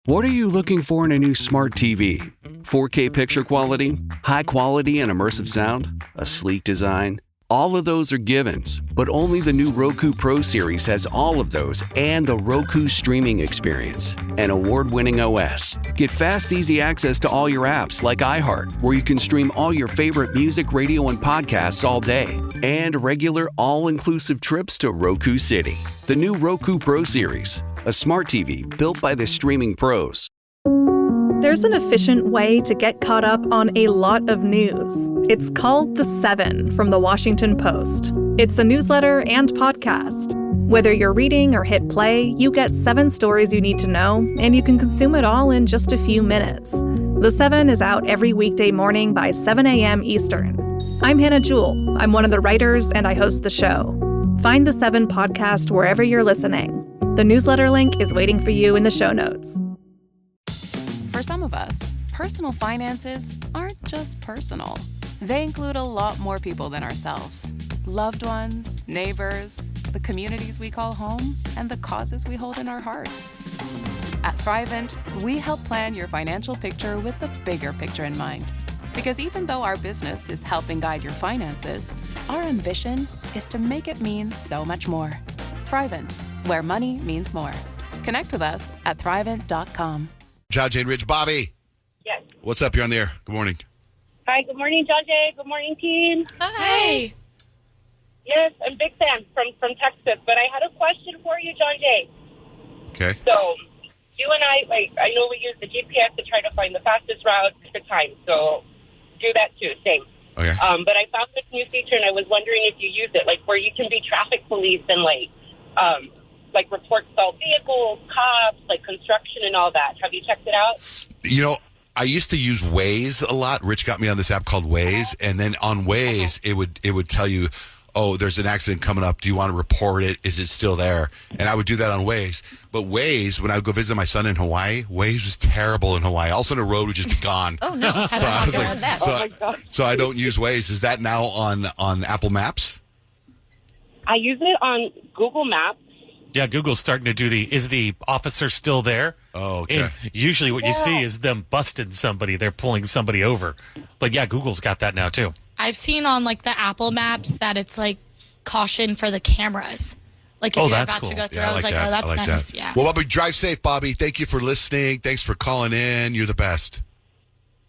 What are you looking for in a new smart TV? 4K picture quality, high quality and immersive sound, a sleek design? All of those are givens, but only the new Roku Pro Series has all of those and the Roku streaming experience, an award-winning OS. Get fast, easy access to all your apps like iHeart, where you can stream all your favorite music, radio, and podcasts all day, and regular all-inclusive trips to Roku City. The new Roku Pro Series, a smart TV built by the streaming pros. There's an efficient way to get caught up on a lot of news. It's called The Seven from The Washington Post. It's a newsletter and podcast. Whether you're reading or hit play, you get 7 stories you need to know, and you can consume it all in just a few minutes. The Seven is out every weekday morning by 7 a.m. Eastern. I'm Hannah Jewell. I'm one of the writers, and I host the show. Find The Seven podcast wherever you're listening. The newsletter link is waiting for you in the show notes. For some of us, personal finances aren't just personal. They include a lot more people than ourselves. Loved ones, neighbors, the communities we call home, and the causes we hold in our hearts. At Thrivent, we help plan your financial picture with the bigger picture in mind. Because even though our business is helping guide your finances, our ambition is to make it mean so much more. Thrivent, where money means more. Connect with us at Thrivent.com. John Jane Ridge. Bobby. Yes. What's up? You're on the air. Good morning. Hi, good morning, John Jay. Good morning, team. Hi. Yes, I'm a big fan from Texas, but I had a question for you, John Jay. Okay. So, you and I know we use the GPS to try to find the fastest route at the time, so do that too, same. Okay. But I found this new feature, and I was wondering if you use it, like where you can be traffic police and like report stalled vehicles, cops, like construction and all that. Have you checked it out? You know, I used to use Waze a lot. Rich got me on this app called Waze, and then on Waze, it would tell you, oh, there's an accident coming up. Do you want to report it? Is it still there? And I would do that on Waze. But Waze, when I would go visit my son in Hawaii, Waze was terrible in Hawaii. All of a sudden, a road would just be gone. Oh, no. So I was like, God. so I don't use Waze. Is that now on Apple Maps? I use it on Google Maps. Yeah, Google's starting to do is the officer still there? Oh, okay. And usually what you see is them busting somebody. They're pulling somebody over. But yeah, Google's got that now too. I've seen on like the Apple Maps that it's like caution for the cameras. Like if you're that's about cool. to go through, Yeah, I was like, that. oh, that's I like nice. that. Yeah. Well, Bobby, drive safe, Bobby. Thank you for listening. Thanks for calling in. You're the best.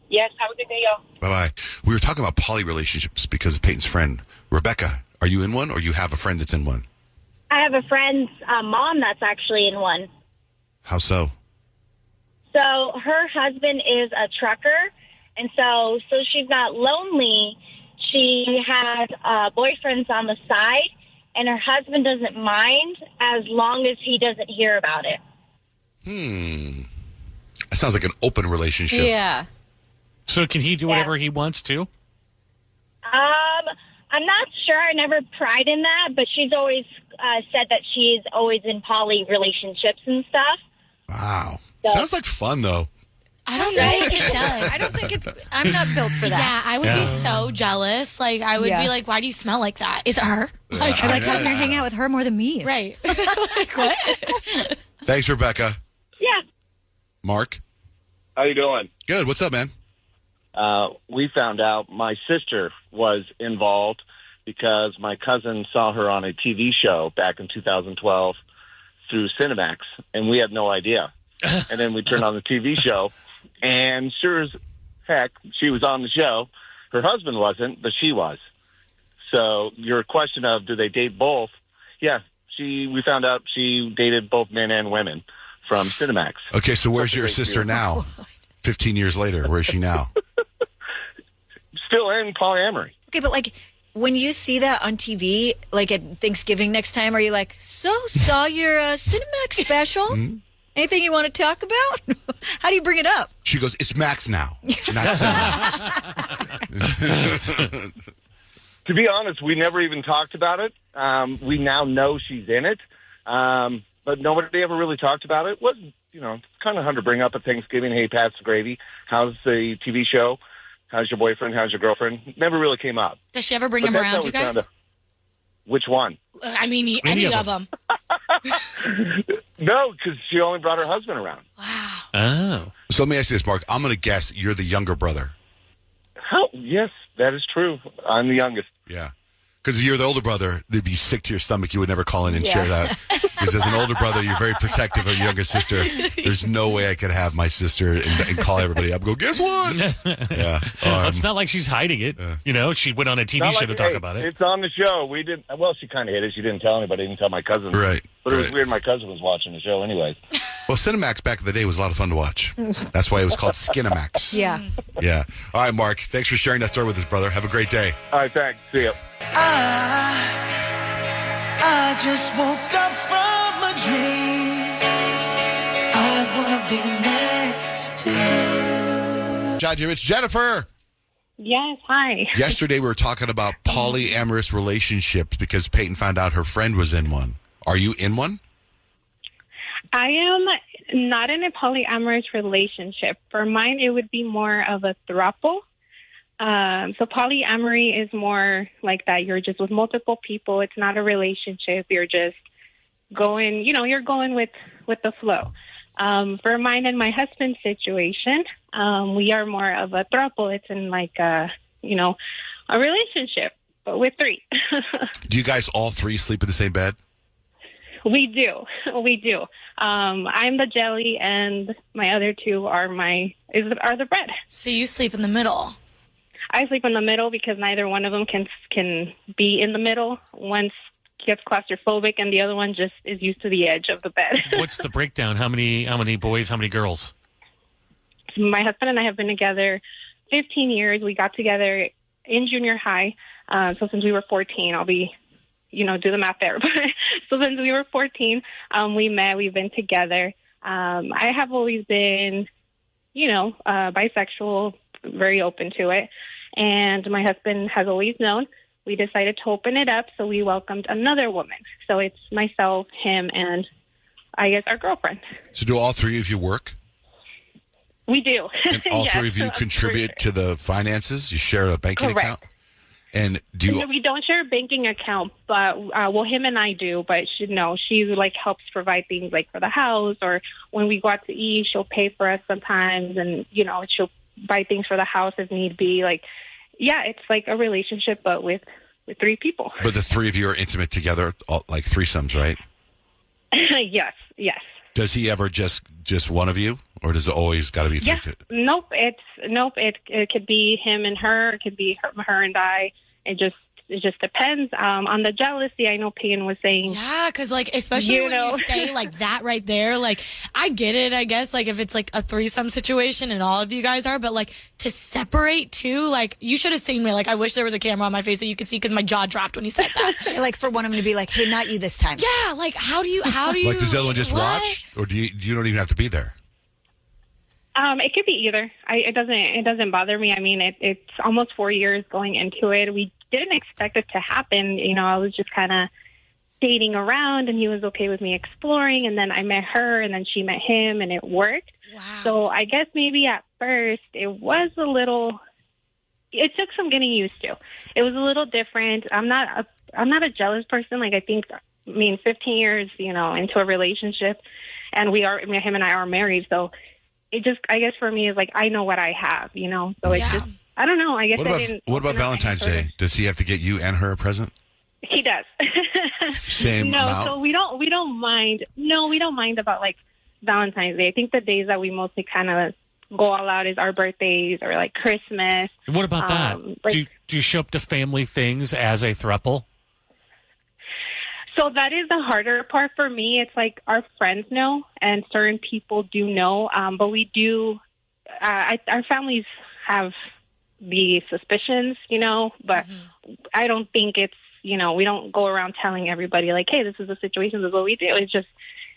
Yes, have a good day, y'all. Bye-bye. We were talking about poly relationships because of Peyton's friend. Rebecca, are you in one or you have a friend that's in one? I have a friend's mom that's actually in one. How so? So her husband is a trucker, and so she's not lonely. She has boyfriends on the side, and her husband doesn't mind as long as he doesn't hear about it. That sounds like an open relationship. Yeah. So can he do whatever he wants to? I'm not sure. I never pried in that, but she's always said that she's always in poly relationships and stuff. Wow. So- Sounds like fun, though. I don't think it does. I don't think I'm not built for that. Yeah, I would be so jealous. Like, I would be like, why do you smell like that? Is it her? Like, I Like, know. I'm going to hang out with her more than me. right. Like, what? Thanks, Rebecca. Yeah. Mark? How you doing? Good. What's up, man? We found out my sister was involved because my cousin saw her on a TV show back in 2012 through Cinemax, and we had no idea. And then we turned on the TV show, and sure as heck, she was on the show. Her husband wasn't, but she was. So your question of do they date both? Yeah, we found out she dated both men and women from Cinemax. Okay, so where's your sister now? 15 years later, where is she now? Still in polyamory. Okay, but like when you see that on TV, like at Thanksgiving next time, are you like, saw your Cinemax special? Anything you want to talk about? How do you bring it up? She goes, it's Max now, not Cinemax. To be honest, we never even talked about it. We now know she's in it, but nobody ever really talked about it. It was, kind of hard to bring up at Thanksgiving. Hey, Pat's Gravy, how's the TV show? How's your boyfriend? How's your girlfriend? It never really came up. Does she ever bring But him that's around, how you we guys? found out. Which one? I mean, any of them. No, because she only brought her husband around. Wow. Oh. So let me ask you this, Mark. I'm going to guess you're the younger brother. How? Yes, that is true. I'm the youngest. Yeah. Because if you're the older brother, they'd be sick to your stomach. You would never call in and share that. Because as an older brother, you're very protective of your younger sister. There's no way I could have my sister and call everybody up and go, guess what? Yeah. It's not like she's hiding it. She went on a TV show to talk about it. It's on the show. We didn't. Well, she kind of hid it. She didn't tell anybody. Didn't tell my cousin. Right. But it was weird. My cousin was watching the show anyways. Well, Cinemax back in the day was a lot of fun to watch. That's why it was called Skinemax. Yeah. Yeah. All right, Mark. Thanks for sharing that story with us, brother. Have a great day. All right, thanks. See ya. I just woke up from a dream. I wanna be next to you. John, it's Jennifer. Yes, hi. Yesterday we were talking about polyamorous relationships because Peyton found out her friend was in one. Are you in one? I am not in a polyamorous relationship. For mine, it would be more of a throuple. So polyamory is more like that. You're just with multiple people. It's not a relationship. You're just going, you're going with the flow. For mine and my husband's situation, we are more of a throuple. It's in like a relationship, but with three. Do you guys all three sleep in the same bed? We do. I'm the jelly, and my other two are the bread. So you sleep in the middle. I sleep in the middle because neither one of them can be in the middle. One gets claustrophobic, and the other one just is used to the edge of the bed. What's the breakdown? How many boys? How many girls? My husband and I have been together 15 years. We got together in junior high. So since we were 14, I'll be, do the math there. So since we were 14, we met. We've been together. I have always been, bisexual, very open to it. And my husband has always known. We decided to open it up, so we welcomed another woman. So it's myself, him, and I guess our girlfriend. So do all three of you work? We do. And all three of you contribute to the finances? You share a banking account? And we don't share a banking account, but him and I do. But she helps provide things like for the house, or when we go out to eat, she'll pay for us sometimes, and she'll buy things for the house if need be. It's like a relationship, but with three people. But the three of you are intimate together, like threesomes, right? Yes. Does he ever just one of you, or does it always got to be three? Yeah. Nope. It could be him and her. It could be her and I. It just depends. On the jealousy, I know Peyton was saying. Yeah, because especially when you say that right there, I get it, I guess, if it's a threesome situation and all of you guys are, but to separate two, you should have seen me. I wish there was a camera on my face that you could see because my jaw dropped when you said that. For one of them to be hey, not you this time. Yeah, how do you? Does the other one just watch, or you don't even have to be there? It could be either. It doesn't bother me. I mean, it's almost 4 years going into it. We didn't expect it to happen. I was just kind of dating around, and he was okay with me exploring. And then I met her, and then she met him, and it worked. Wow. So I guess maybe at first it was a little. It took some getting used to. It was a little different. I'm not a jealous person. I think 15 years, into a relationship, and him and I are married. So it just, I guess for me, is I know what I have, So it's just, I don't know. I guess What about Valentine's Day? Does he have to get you and her a present? He does. Same amount? So we don't mind. No, we don't mind about Valentine's Day. I think the days that we mostly kind of go all out is our birthdays or Christmas. What about that? Do you show up to family things as a throuple? So that is the harder part for me. It's our friends know, and certain people do know, but we do. Our families have the suspicions, but I don't think it's, we don't go around telling everybody hey, this is the situation, this is what we do. It's just,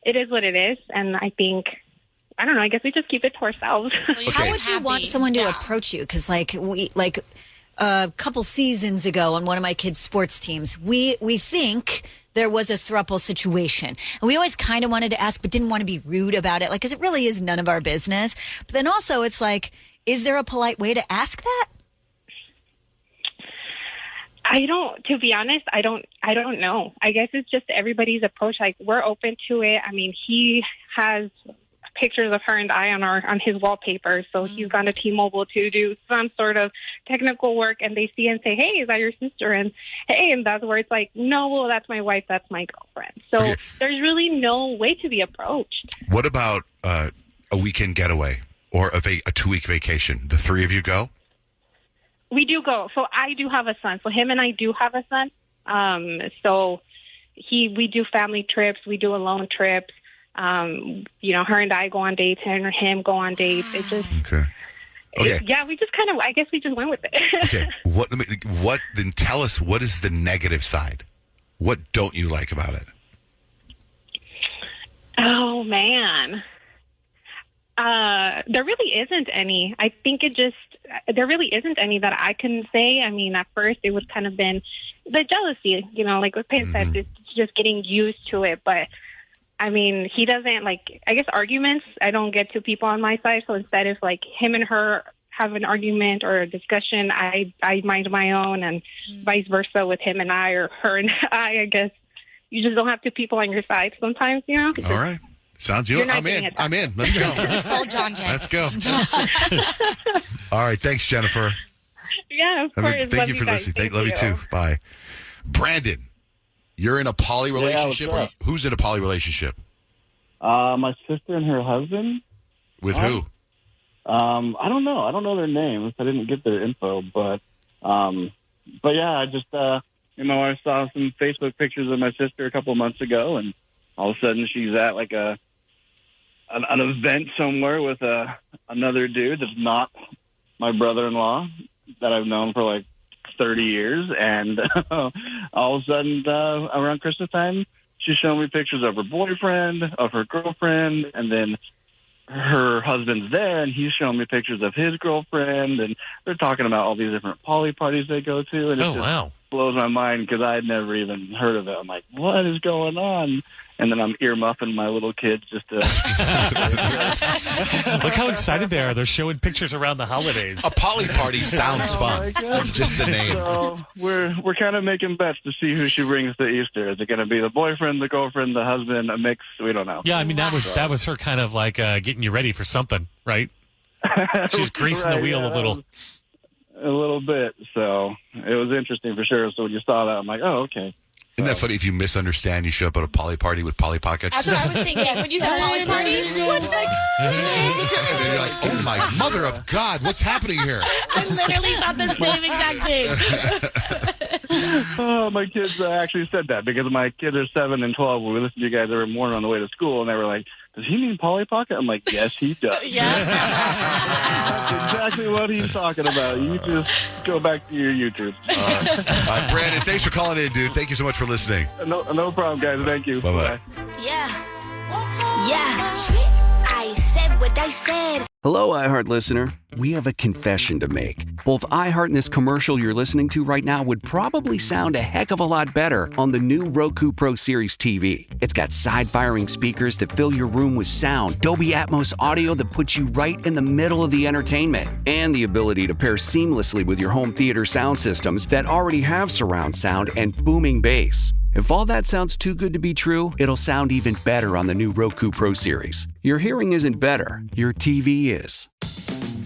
it is what it is, and I think, I don't know, I guess we just keep it to ourselves. How would you want someone to approach you? Because a couple seasons ago on one of my kids' sports teams, we think there was a throuple situation. And we always kind of wanted to ask, but didn't want to be rude about it, because it really is none of our business. But then also it's is there a polite way to ask that? To be honest, I don't know. I guess it's just everybody's approach. We're open to it. I mean, he has pictures of her and I on his wallpaper. So he's gone to T-Mobile to do some sort of technical work, and they see and say, "Hey, is that your sister?" And hey, and that's where it's like, "No, well, that's my wife. That's my girlfriend." So there's really no way to be approached. What about a weekend getaway or a 2-week vacation? The three of you go? We do go. So I do have a son. So him and I do have a son. We do family trips. We do alone trips. Her and I go on dates, and him go on dates. It just, we just kind of, I guess we just went with it. Okay. Then tell us, what is the negative side? What don't you like about it? Oh, man. There really isn't any. I think there really isn't any that I can say. I mean, at first it would kind of been the jealousy, like what Payne said, it's just getting used to it. But I mean, he doesn't I guess arguments, I don't get to people on my side. So instead of him and her have an argument or a discussion, I mind my own, and vice versa with him and I, or her and I guess you just don't have two people on your side sometimes, All right. Sounds good. I'm in. Let's go. We sold John Jay. Let's go. All right. Thanks, Jennifer. Yeah, of course. Thank you for listening. Love you too. Bye. Brandon, you're in a poly relationship? Who's in a poly relationship? My sister and her husband. With who? I don't know. I don't know their names. I didn't get their info, but yeah, I just, I saw some Facebook pictures of my sister a couple of months ago, and all of a sudden she's at an event somewhere with another dude that's not my brother-in-law that I've known for 30 years. And all of a sudden, around Christmas time, she's showing me pictures of her boyfriend, of her girlfriend, and then her husband's there, and he's showing me pictures of his girlfriend, and they're talking about all these different poly parties they go to, and it just blows my mind because I had never even heard of it. I'm like, what is going on? And then I'm earmuffing my little kids just to... Look how excited they are. They're showing pictures around the holidays. A poly party sounds fun. Just the name. So we're kind of making bets to see who she brings to Easter. Is it going to be the boyfriend, the girlfriend, the husband, a mix? We don't know. Yeah, I mean, that was her kind of getting you ready for something, right? She's greasing the wheel a little. A little bit. So it was interesting for sure. So when you saw that, I'm like, oh, okay. Isn't that funny? If you misunderstand, you show up at a poly party with Polly Pockets. That's what I was thinking. When you said poly party, what's that? And then you're like, oh my mother of God, what's happening here? I literally thought the same exact thing. Oh, my kids actually said that because my kids are 7 and 12. We listen to you guys every morning on the way to school, and they were like, does he mean Polly Pocket? I'm like, yes, he does. Yeah. That's exactly what he's talking about. You just go back to your YouTube. Brandon, thanks for calling in, dude. Thank you so much for listening. No problem, guys. Thank you. Bye-bye. Yeah. I said what I said. Hello, iHeart listener. We have a confession to make. Both iHeart and this commercial you're listening to right now would probably sound a heck of a lot better on the new Roku Pro Series TV. It's got side-firing speakers that fill your room with sound, Dolby Atmos audio that puts you right in the middle of the entertainment, and the ability to pair seamlessly with your home theater sound systems that already have surround sound and booming bass. If all that sounds too good to be true, it'll sound even better on the new Roku Pro Series. Your hearing isn't better, your TV is.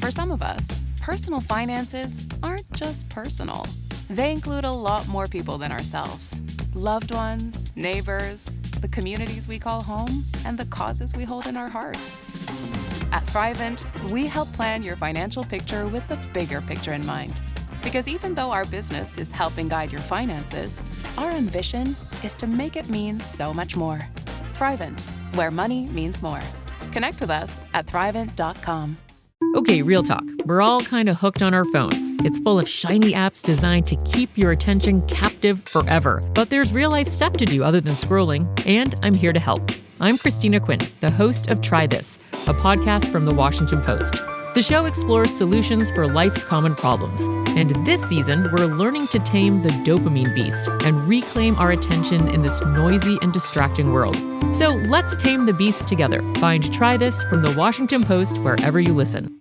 For some of us, personal finances aren't just personal. They include a lot more people than ourselves. Loved ones, neighbors, the communities we call home, and the causes we hold in our hearts. At Thrivent, we help plan your financial picture with the bigger picture in mind. Because even though our business is helping guide your finances, our ambition is to make it mean so much more. Thrivent, where money means more. Connect with us at Thrivent.com. Okay, real talk. We're all kind of hooked on our phones. It's full of shiny apps designed to keep your attention captive forever. But there's real-life stuff to do other than scrolling, and I'm here to help. I'm Christina Quinn, the host of Try This, a podcast from The Washington Post. The show explores solutions for life's common problems. And this season, we're learning to tame the dopamine beast and reclaim our attention in this noisy and distracting world. So let's tame the beast together. Find Try This from The Washington Post wherever you listen.